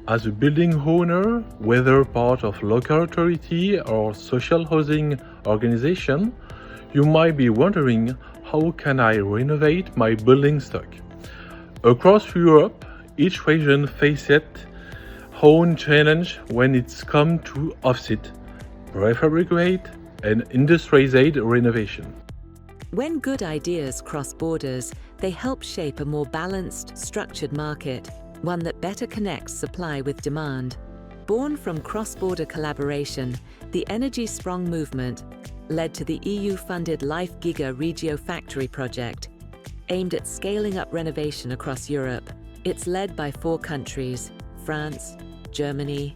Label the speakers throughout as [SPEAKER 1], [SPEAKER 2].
[SPEAKER 1] As a building owner, whether part of local authority or social housing organization, you might be wondering, how can I renovate my building stock? Across Europe, each region faces its own challenge when it's come to offset, prefabricate, and industrialized renovation.
[SPEAKER 2] When good ideas cross borders, they help shape a more balanced, structured market, one that better connects supply with demand. Born from cross-border collaboration, the Energiesprong movement led to the EU-funded LIFE Giga Regio Factory project, aimed at scaling up renovation across Europe. It's led by 4 countries: France, Germany,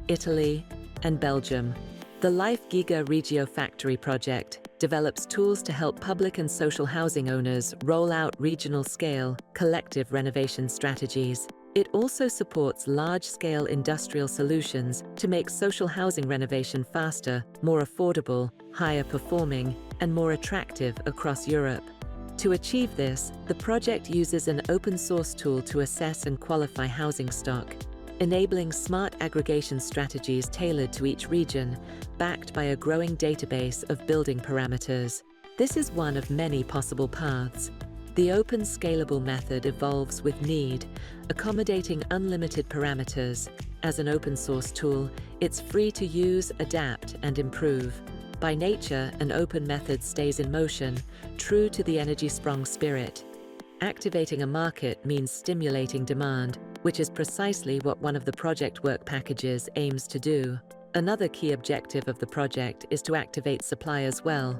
[SPEAKER 2] Italy, and Belgium. The LIFE Giga Regio Factory project develops tools to help public and social housing owners roll out regional-scale, collective renovation strategies. It also supports large-scale industrial solutions to make social housing renovation faster, more affordable, higher performing, and more attractive across Europe. To achieve this, the project uses an open-source tool to assess and qualify housing stock, enabling smart aggregation strategies tailored to each region, backed by a growing database of building parameters. This is one of many possible paths. The open scalable method evolves with need, accommodating unlimited parameters. As an open source tool, it's free to use, adapt, and improve. By nature, an open method stays in motion, true to the Energiesprong spirit. Activating a market means stimulating demand, which is precisely what one of the project work packages aims to do. Another key objective of the project is to activate supply as well.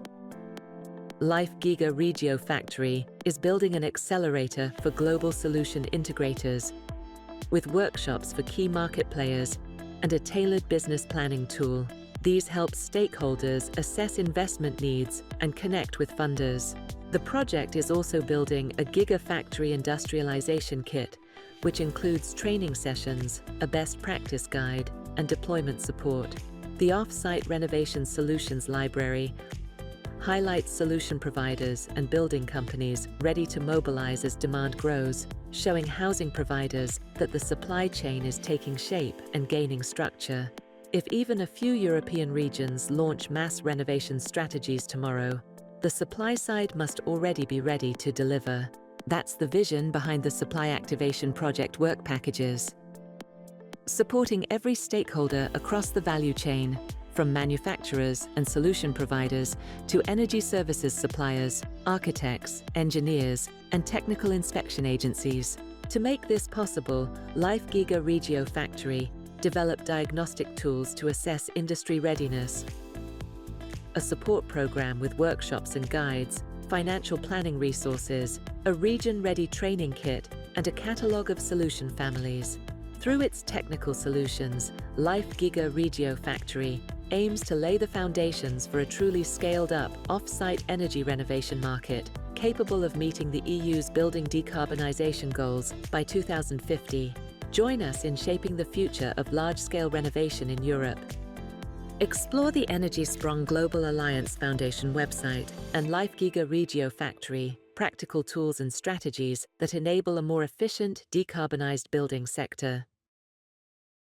[SPEAKER 2] LIFE Giga Regio Factory is building an accelerator for global solution integrators, with workshops for key market players and a tailored business planning tool. These help stakeholders assess investment needs and connect with funders. The project is also building a Gigafactory industrialization kit, which includes training sessions, a best practice guide, and deployment support. The Off-Site Renovation Solutions Library highlights solution providers and building companies ready to mobilize as demand grows, showing housing providers that the supply chain is taking shape and gaining structure. If even a few European regions launch mass renovation strategies tomorrow, the supply side must already be ready to deliver. That's the vision behind the Supply Activation Project work packages. Supporting every stakeholder across the value chain, from manufacturers and solution providers to energy services suppliers, architects, engineers, and technical inspection agencies. To make this possible, LIFE Giga Regio Factory developed diagnostic tools to assess industry readiness, a support program with workshops and guides, financial planning resources, a region-ready training kit, and a catalogue of solution families. Through its technical solutions, LIFE Giga Regio Factory aims to lay the foundations for a truly scaled-up, off-site energy renovation market, capable of meeting the EU's building decarbonisation goals by 2050. Join us in shaping the future of large-scale renovation in Europe. Explore the Energiesprong Global Alliance Foundation website and LIFE Giga Regio Factory, practical tools and strategies that enable a more efficient, decarbonised building sector.